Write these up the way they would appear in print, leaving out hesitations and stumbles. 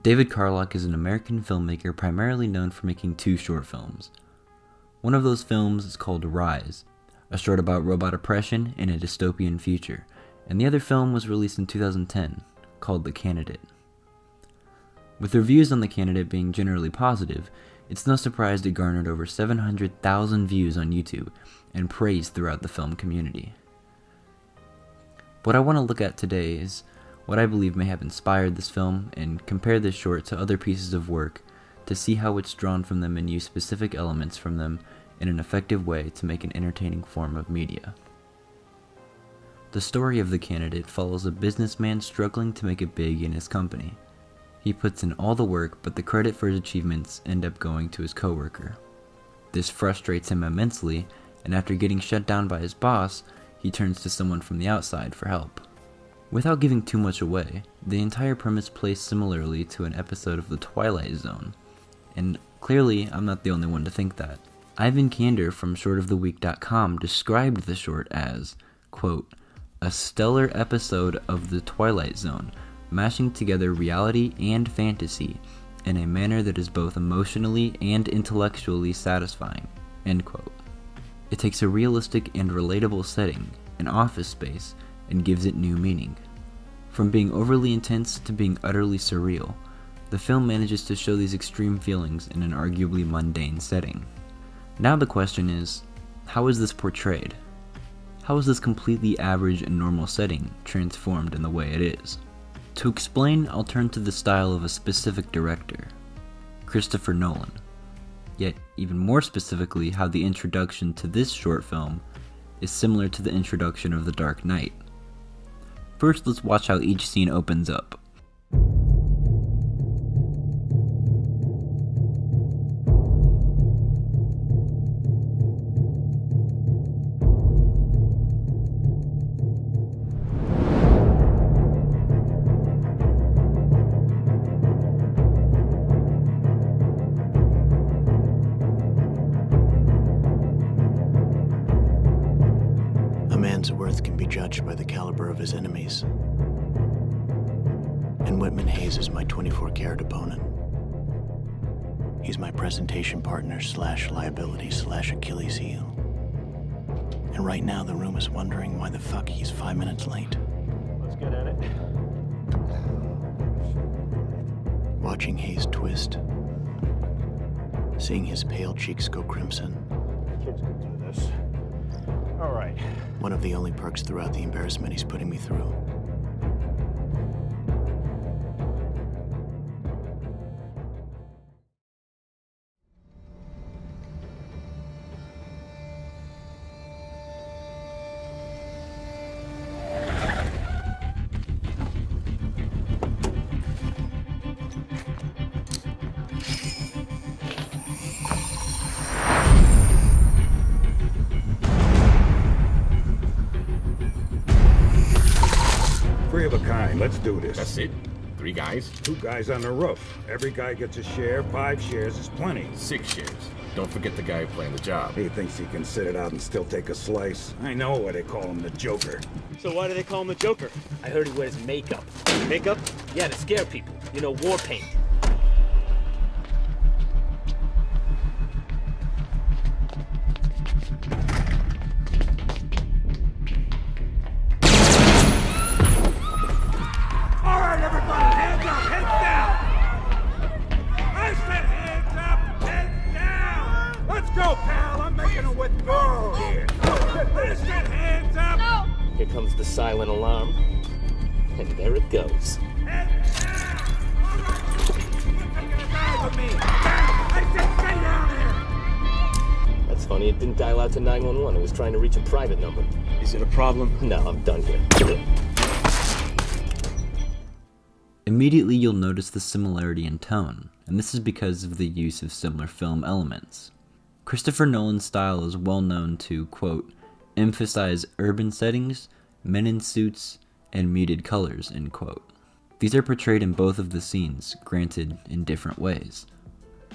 David Carlock is an American filmmaker primarily known for making two short films. One of those films is called Rise, a short about robot oppression in a dystopian future, and the other film was released in 2010, called The Candidate. With reviews on The Candidate being generally positive, it's no surprise it garnered over 700,000 views on YouTube and praise throughout the film community. What I want to look at today is what I believe may have inspired this film and compare this short to other pieces of work to see how it's drawn from them and use specific elements from them in an effective way to make an entertaining form of media. The story of The Candidate follows a businessman struggling to make it big in his company. He puts in all the work, but the credit for his achievements end up going to his coworker. This frustrates him immensely, and after getting shut down by his boss, he turns to someone from the outside for help. Without giving too much away, the entire premise plays similarly to an episode of The Twilight Zone, and clearly I'm not the only one to think that. Ivan Kander from shortoftheweek.com described the short as, quote, a stellar episode of The Twilight Zone, mashing together reality and fantasy in a manner that is both emotionally and intellectually satisfying, end quote. It takes a realistic and relatable setting, an office space, and gives it new meaning. From being overly intense to being utterly surreal, the film manages to show these extreme feelings in an arguably mundane setting. Now the question is, how is this portrayed? How is this completely average and normal setting transformed in the way it is? To explain, I'll turn to the style of a specific director, Christopher Nolan. Yet, even more specifically, how the introduction to this short film is similar to the introduction of The Dark Knight. First, let's watch how each scene opens up. A man's worth can be judged by the caliber of his enemies. And Whitman Hayes is my 24-karat opponent. He's my presentation partner / liability / Achilles heel. And right now the room is wondering why the fuck he's 5 minutes late. Let's get at it. Watching Hayes twist. Seeing his pale cheeks go crimson. Kids can do this. All right. One of the only perks throughout the embarrassment he's putting me through. Three of a kind. Let's do this. That's it? 3 guys? 2 guys on the roof. Every guy gets a share. 5 shares is plenty. 6 shares. Don't forget the guy playing the job. He thinks he can sit it out and still take a slice. I know why they call him the Joker. So why do they call him the Joker? I heard he wears makeup. Makeup? Yeah, to scare people. You know, war paint. All right, everybody, hands up, heads down. I said hands up, heads down. Let's go, pal. I'm making a withdrawal here. I said hands up. No. Here comes the silent alarm. And there it goes. Heads down. All right. You're taking a ride with me. I said stay down here. That's funny, it didn't dial out to 911. It was trying to reach a private number. Is it a problem? No, I'm done here. Immediately you'll notice the similarity in tone, and this is because of the use of similar film elements. Christopher Nolan's style is well known to, quote, emphasize urban settings, men in suits, and muted colors, end quote. These are portrayed in both of the scenes, granted in different ways.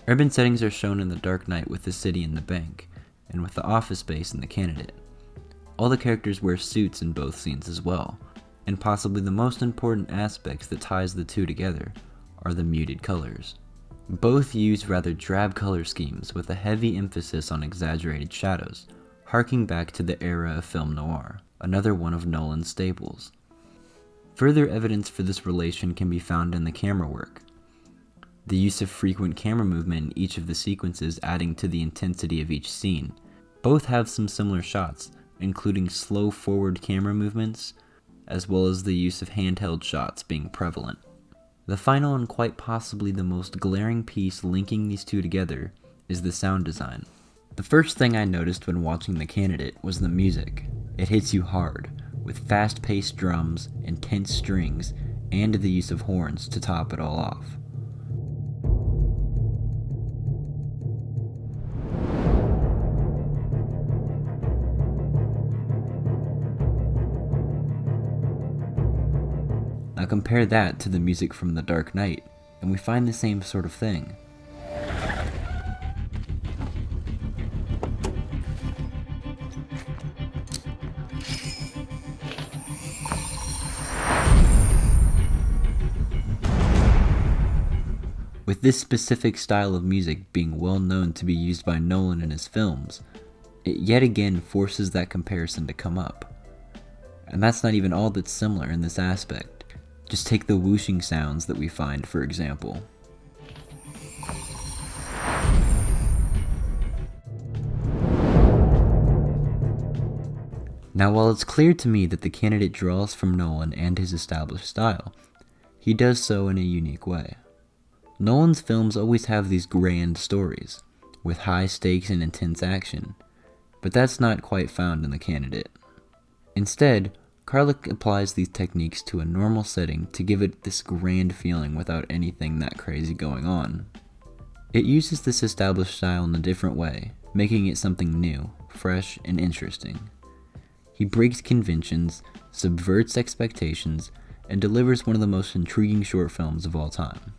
Urban settings are shown in The Dark Knight with the city and the bank, and with the office space in The Candidate. All the characters wear suits in both scenes as well, and possibly the most important aspects that ties the two together are the muted colors. Both use rather drab color schemes with a heavy emphasis on exaggerated shadows, harking back to the era of film noir, another one of Nolan's staples. Further evidence for this relation can be found in the camera work. The use of frequent camera movement in each of the sequences adding to the intensity of each scene. Both have some similar shots, including slow forward camera movements, as well as the use of handheld shots being prevalent. The final and quite possibly the most glaring piece linking these two together is the sound design. The first thing I noticed when watching The Candidate was the music. It hits you hard, with fast-paced drums, intense strings, and the use of horns to top it all off. Now compare that to the music from The Dark Knight, and we find the same sort of thing. With this specific style of music being well known to be used by Nolan in his films, it yet again forces that comparison to come up. And that's not even all that's similar in this aspect. Just take the whooshing sounds that we find, for example. Now, while it's clear to me that The Candidate draws from Nolan and his established style, he does so in a unique way. Nolan's films always have these grand stories, with high stakes and intense action, but that's not quite found in The Candidate. Instead, Karlik applies these techniques to a normal setting to give it this grand feeling without anything that crazy going on. It uses this established style in a different way, making it something new, fresh, and interesting. He breaks conventions, subverts expectations, and delivers one of the most intriguing short films of all time.